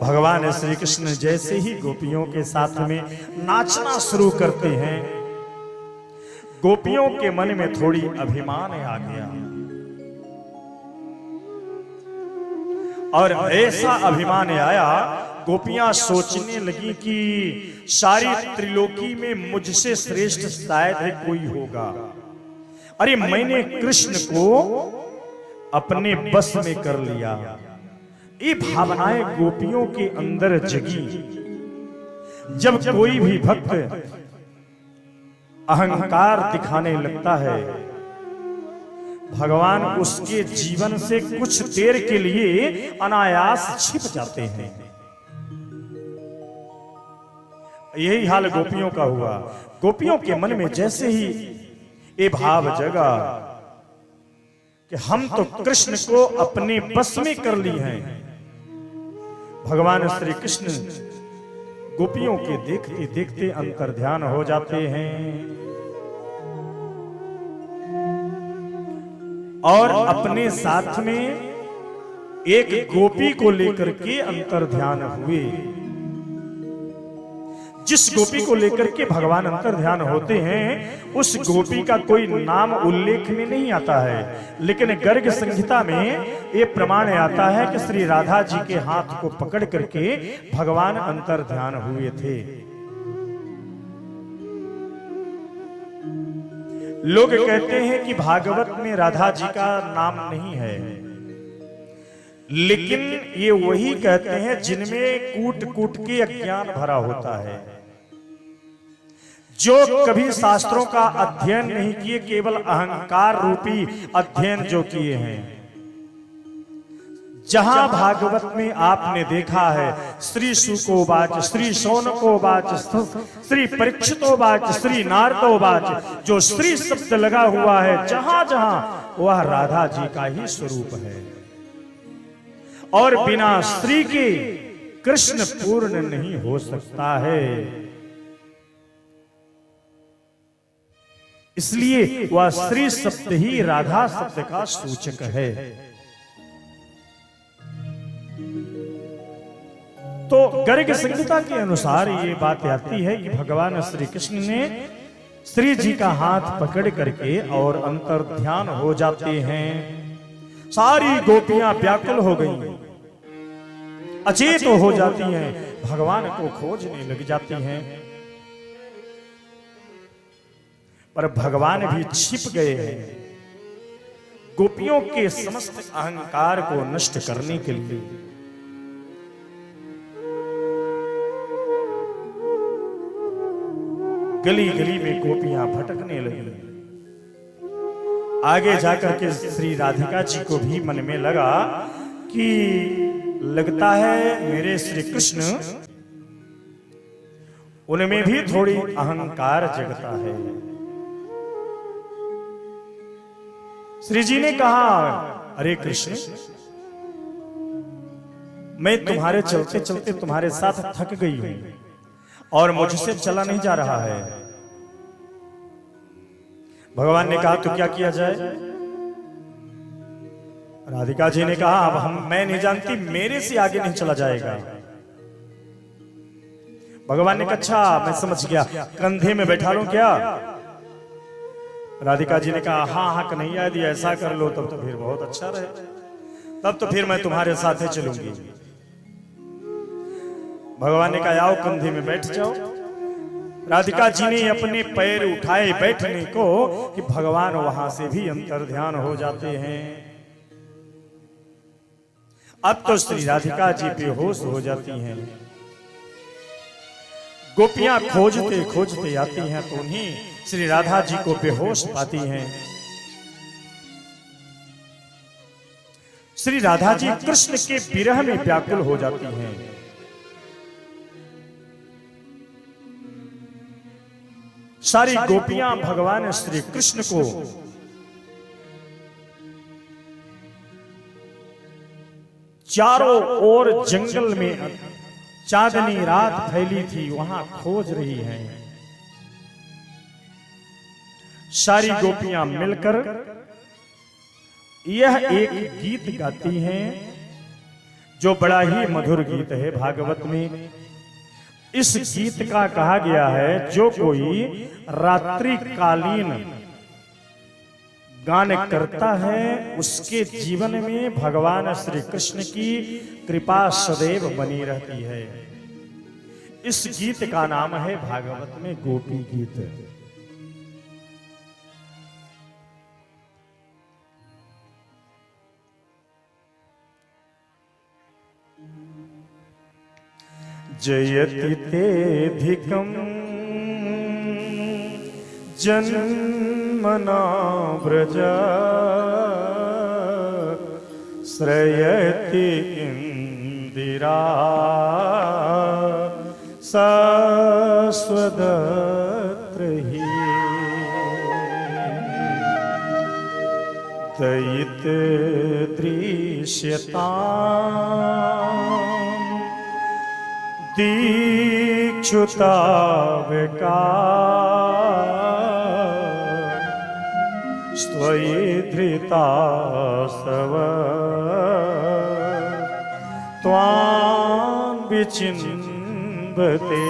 भगवान श्री कृष्ण जैसे ही गोपियों के साथ में नाचना शुरू करते हैं, गोपियों के मन में थोड़ी अभिमान आ गया और ऐसा अभिमान आया, गोपियां सोचने लगी कि सारी त्रिलोकी में मुझसे श्रेष्ठ शायद कोई होगा। अरे मैंने कृष्ण को अपने बस में कर लिया। ये भावनाएं गोपियों के अंदर जगी। जब कोई भी भक्त अहंकार दिखाने लगता है, भगवान उसके जीवन से कुछ देर के लिए अनायास छिप जाते हैं। यही हाल गोपियों का हुआ। गोपियों के मन में जैसे ही ये भाव जगा कि हम तो कृष्ण को अपने बस में कर ली हैं, भगवान श्री कृष्ण गोपियों के देखते देखते अंतर्ध्यान हो जाते हैं और अपने साथ में एक गोपी को लेकर के अंतर्ध्यान हुए। जिस गोपी को लेकर के भगवान अंतर्ध्यान होते हैं, उस गोपी का कोई नाम उल्लेख में नहीं आता है, लेकिन गर्ग संहिता में ये प्रमाण आता है कि श्री राधा जी के हाथ को पकड़ करके भगवान अंतर्ध्यान हुए थे। लोग कहते हैं कि भागवत में राधा जी का नाम नहीं है, लेकिन ये वही कहते हैं जिनमें कूट कूट के अज्ञान भरा होता है, जो कभी शास्त्रों का अध्ययन नहीं किए, केवल अहंकार रूपी अध्ययन जो किए हैं। जहां भागवत में आपने देखा है श्री शुकोवाच, श्री शौनकोवाच, श्री परीक्षितोवाच, श्री नारदोवाच, जो श्री शब्द लगा हुआ है जहां जहां वह राधा जी का ही स्वरूप है और बिना श्री के कृष्ण पूर्ण नहीं हो सकता है। इसलिए वह श्री शब्द ही राधा शब्द का सूचक है। तो गर्ग संहिता के अनुसार ये बात आती है कि भगवान श्री कृष्ण ने श्री जी का हाथ पकड़ करके और अंतर्ध्यान हो जाते हैं। सारी गोपियां व्याकुल हो गईं, अचेत हो जाती हैं, भगवान को खोजने लग जाती हैं, पर भगवान भी छिप गए हैं गोपियों के समस्त अहंकार को नष्ट करने के लिए। गली गली में गोपियां भटकने लगी। आगे जाकर के श्री राधिका जी को भी मन में लगा कि लगता है मेरे श्री कृष्ण, उनमें भी थोड़ी अहंकार जगता है। श्री जी ने कहा, अरे कृष्ण, मैं तुम्हारे चलते चलते तुम्हारे साथ थक गई हूं और मुझसे चला नहीं जा रहा है। भगवान ने कहा तो क्या किया जाए? राधिका जी ने कहा, अब मैं नहीं जानती, मेरे से आगे नहीं चला जाएगा। भगवान ने कहा, अच्छा मैं समझ गया, कंधे में बैठा लूं क्या? राधिका जी ने कहा, हाँ हाँ कन्हैया, यदि ऐसा कर लो तब तो फिर बहुत अच्छा रहे, तब तो फिर मैं तुम्हारे साथ ही चलूंगी। भगवान ने कहा, आओ कंधे में बैठ जाओ। राधिका जी ने अपने पैर उठाए बैठने को कि भगवान वहां से भी अंतर्ध्यान हो जाते हैं। अब तो श्री राधिका जी बेहोश हो जाती हैं। गोपियां खोजते खोजते आती हैं तो उन्हीं श्री राधा जी को बेहोश पाती हैं। श्री राधा जी कृष्ण के विरह में व्याकुल हो जाती हैं। सारी गोपियां भगवान श्री कृष्ण को चारों ओर जंगल में चांदनी रात फैली थी, वहां खोज रही हैं। सारी गोपियां मिलकर यह एक गीत गाती हैं जो बड़ा ही मधुर गीत है भागवत में। इस गीत का कहा गया है जो कोई रात्रि कालीन गान करता है उसके जीवन में भगवान श्री कृष्ण की कृपा सदैव बनी रहती है। इस गीत का नाम है भागवत में गोपी गीत। जयति तेधिकं जन्मना व्रजा श्रयति इंदिरा शाश्वतत्रहि दयित दृश्यताम् दीक्षुताविका स्वयि धृता सव त्वां विचिन्वते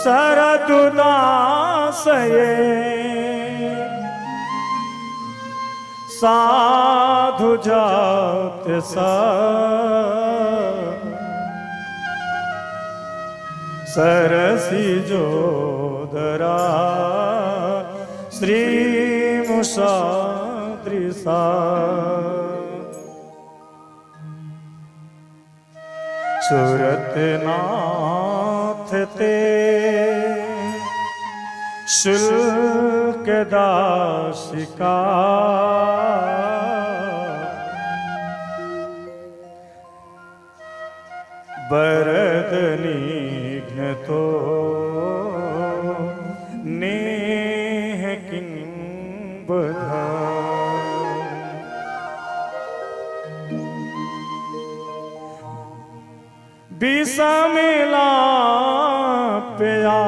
शरदुदासये साधु जात सरसी जोदरा श्री मुसाद्रिसा सुरतनाथ ते शुल्क दासिका बरदनिघ्नतो नेह किं बधा बिसमिला प्या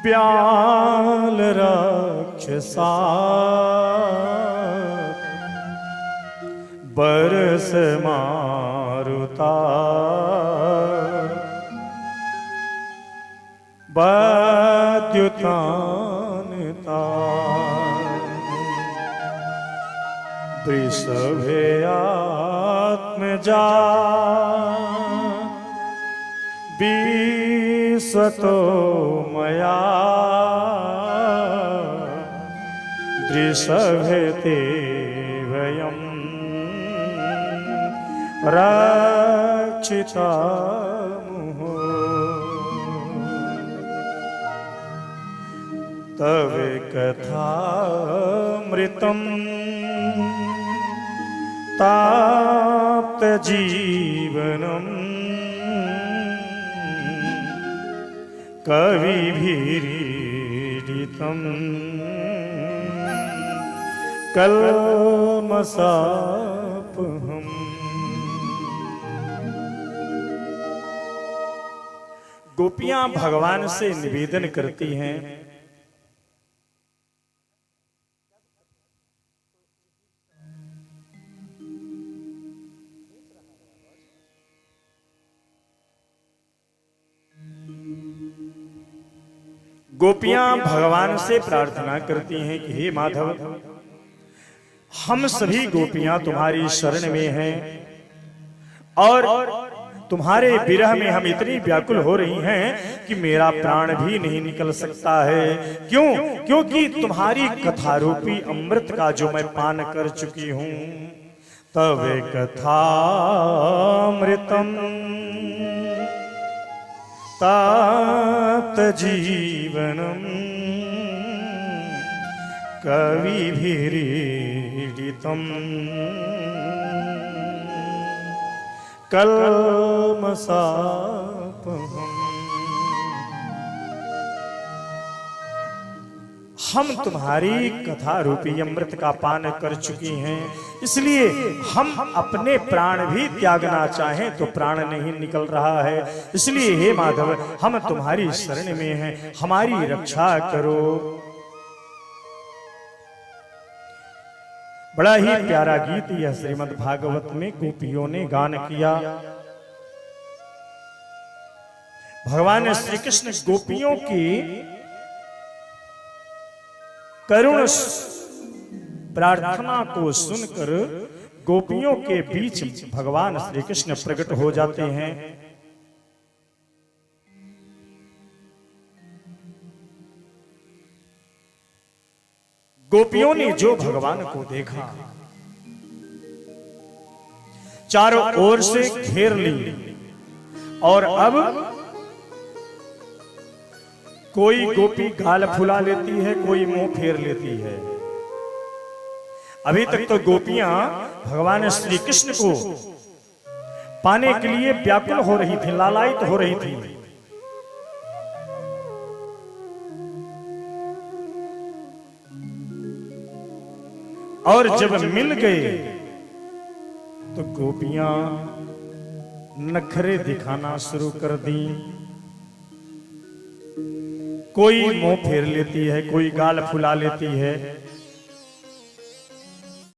ब्याल राक्षसा बरस मारुता बद्युतानता वृषभे आत्मजा विश्वतो मया दृषभते वयम् रक्षिता मुहो तव कथामृतम् ताप्त जीवनम् कविभिरीडितम् कल्मषापहम्। गोपियां भगवान से निवेदन करती हैं गोपियां भगवान से प्रार्थना करती हैं कि हे माधव हम सभी गोपियां तुम्हारी शरण में हैं और तुम्हारे विरह में हम इतनी व्याकुल हो रही हैं कि मेरा प्राण भी नहीं निकल सकता है। क्यों? क्योंकि तुम्हारी कथारूपी अमृत का जो मैं पान कर चुकी हूं। तव कथामृतम तात जीवनम कविभिरीडितम् कल्मषापहम्। हम तुम्हारी कथा रूपी अमृत का पान कर चुकी हैं, इसलिए हम अपने प्राण भी त्यागना चाहें तो प्राण नहीं निकल रहा है। इसलिए हे माधव हम तुम्हारी शरण में हैं, हमारी रक्षा करो। बड़ा ही प्यारा गीत यह श्रीमद् भागवत में गोपियों ने गान किया। भगवान श्री कृष्ण गोपियों की करुण प्रार्थना को सुनकर गोपियों के बीच भगवान श्री कृष्ण प्रकट हो जाते हैं। गोपियों ने जो भगवान को देखा, चारों ओर से घेर ली और अब कोई गोपी गाल फुला लेती है, कोई मुंह फेर लेती है। अभी तक तो गोपियां भगवान श्री कृष्ण को पाने के लिए व्याकुल हो रही थी, लालायित हो रही थी। और जब मिल गए तो गोपियां नखरे दिखाना शुरू कर दी। कोई मुंह फेर लेती है, कोई गाल फुला लेती है।